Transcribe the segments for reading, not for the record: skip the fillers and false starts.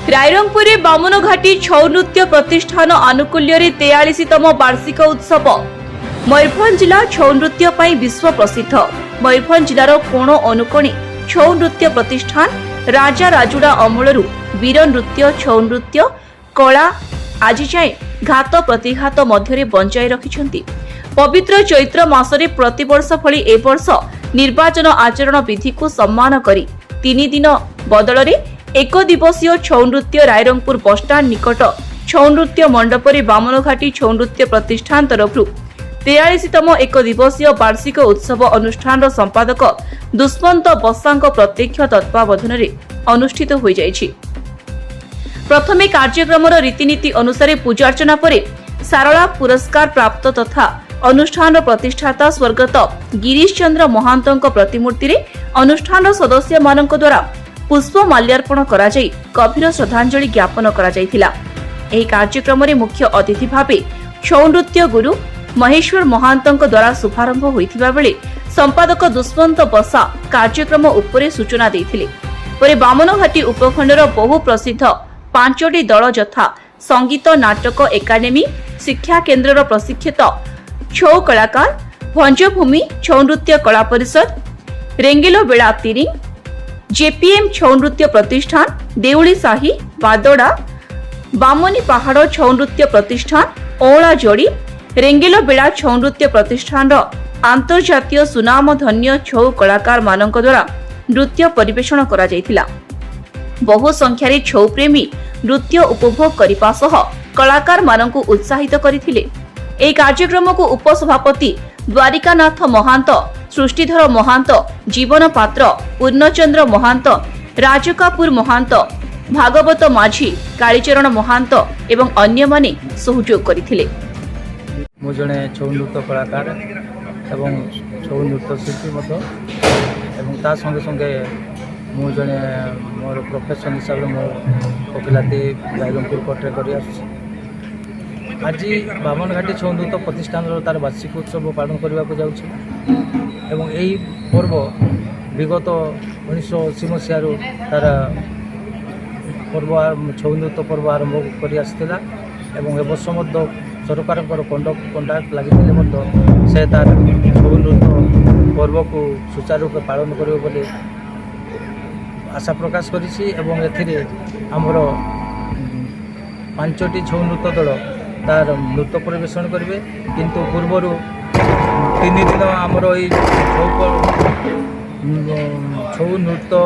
रायरंगपुर बामनघाटी छौ नृत्य प्रतिष्ठान आनुकूल्य 43तम वार्षिक उत्सव। मयूरभंज जिला छौ नृत्य पर विश्व प्रसिद्ध। मयूरभंज जिलार कोण अनुकोणी छौ नृत्य प्रतिष्ठान राजा राजुड़ा अमलरू वीर नृत्य छौ नृत्य कला आज जाए घात प्रतिघात मध्य बंचाई रखिछंती। पवित्र चैत्र मासरे प्रतिवर्ष भली ए वर्ष निर्वाचन आचरण विधि को सम्मान करी 3 दिन बदल एक दिवसीय छौ नृत्य रायरंगपुर बसस्टाण्ड निकट छौ नृत्य मंडपरे बामनघाटी छौ नृत्य प्रतिष्ठान तरफ 43तम एक दिवसीय वार्षिक उत्सव अनुष्ठान संपादक दुष्मंत बसांक प्रत्यक्ष तत्वावधान अनुष्ठित हो जाइछि। प्रथमे कार्यक्रम रीतिनीति अनुसार पूजार्चना पर सारला पुरस्कार प्राप्त तथा अनुष्ठान प्रतिष्ठाता स्वर्गत गिरीश चंद्र महांतों प्रतिमूर्ति रे अनुष्ठान सदस्य मानक द्वारा पुष्प माल्यार्पण करा जाई गभीर श्रद्धांजलि ज्ञापन करा जायथिला। एही कार्यक्रम रे मुख्य अतिथि भावे छौ नृत्य गुरु महेश्वर महांतों द्वारा शुभारंभ होइथिबा बेले संपादक दुष्मंत बसा कार्यक्रम उपरे सूचना देथिले। परे बामनघाटी उपखंडर बहु प्रसिद्ध 5टी दल यथा संगीत नाटक एकाडेमी शिक्षा केन्द्र प्रशिक्षित छौ कलाकार भंजभूमि छौ नृत्य कला परिषद रेंगेलो बेड़ा तिरिंग जेपीएम छौ नृत्य प्रतिष्ठान देउली साही बादोड़ा बामनी पहाड़ छौ नृत्य प्रतिष्ठान ओला जोड़ी रेंगेलो बेड़ा छौ नृत्य प्रतिष्ठान आंतर्जातीय सुनाम धन्य छौ कलाकार मानक द्वारा नृत्य परिवेषण करा जायथिला। बहु संख्यारे छौ प्रेमी नृत्य उपभोग करिपा सह कलाकार मानकु उत्साहित करिथिले। एही कार्यक्रम को उपसभापति द्वारिकानाथ महांत सृष्टिधर महांत जीवन पात्र पूर्णचंद्र महांत राजकापुर महांत भागवत माझी कालीचरण महांत एवं अन्य माने सहयोग करथिले। मु जणे छौ नृत्य कलाकार एवं छौ नृत्य शिल्पी मतो एवं ता संगे संगे मु जणे मोर प्रोफेशन हिसाब रे मो कपिलाती रायरंगपुर कोटे करि आछि। आज बामनघाटी छौ नृत्य प्रतिष्ठान तार वार्षिक उत्सव पालन करने जाऊँगी एवं यही पर्व विगत 1980 मसीह तार पर्व छौ नृत्य पर्व आरंभ कर आसाला एवं एवर्ष सरकार कंडक्ट लगी से तार छौ नृत्य पर्व को सुचारू रूप पालन कर आशा प्रकाश करी आमर 5टी छौ नृत्य दल तार नृत्य परिवेषण करेंगे किंतु पूर्वर 3 दिन आमर छौ नृत्य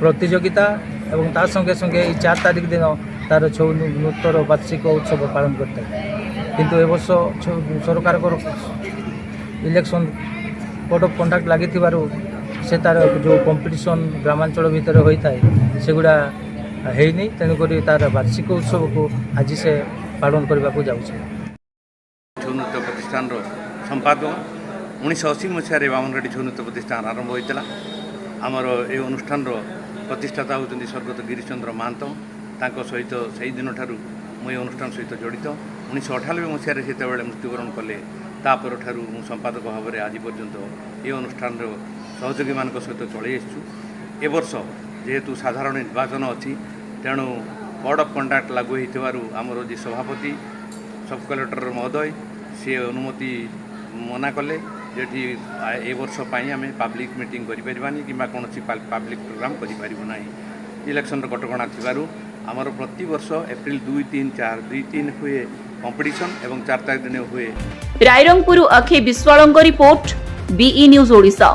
प्रतियोगिता एवं ता संगे संगे 4 तारिख दिन तार छौ नृत्यर वार्षिक उत्सव पालन करता है। किंतु ए वर्ष सरकार इलेक्शन कोड ऑफ कंडक्ट लगी से तार जो कंपटीशन ग्रामांचल भितर होता है सेगुड़ा है तेणुक तार वार्षिक उत्सव को आज से पालन करने को जाऊँगी। छौ नृत्य प्रतिष्ठान संपादक 1980 मसीह बामनघाटी छौ नृत्य प्रतिष्ठान आरंभ होता आमर ये अनुष्ठान प्रतिष्ठाता होती स्वर्गत गिरीश चंद्र महांत सहित से दिन ठारू मुझे अनुष्ठान सहित जड़ित 1998 मसीह से मृत्युवरण कले तापर ठारू मु संपादक भाव में आज पर्यंत ये अनुष्ठान सहयोगी मान सहित चलि ए वर्ष जेहेतु साधारण निर्वाचन अच्छी तेणु कोड ऑफ कंडक्ट लागू होमर जी सभापति सब कलेक्टर महोदय सी अनुमति मना कले जेठी ए वर्ष आम पब्लिक मीटिंग करें कि कौन पब्लिक प्रोग्राम करें इलेक्शन कटकणा थी आमर प्रति वर्ष एप्रिल 2, 3, 4 2, 3 हुए कंपटीशन एवं 4 तारिख दिन हुए। रायरंगपुर अखे विश्वालंग रिपोर्ट बीई न्यूज ओडिशा।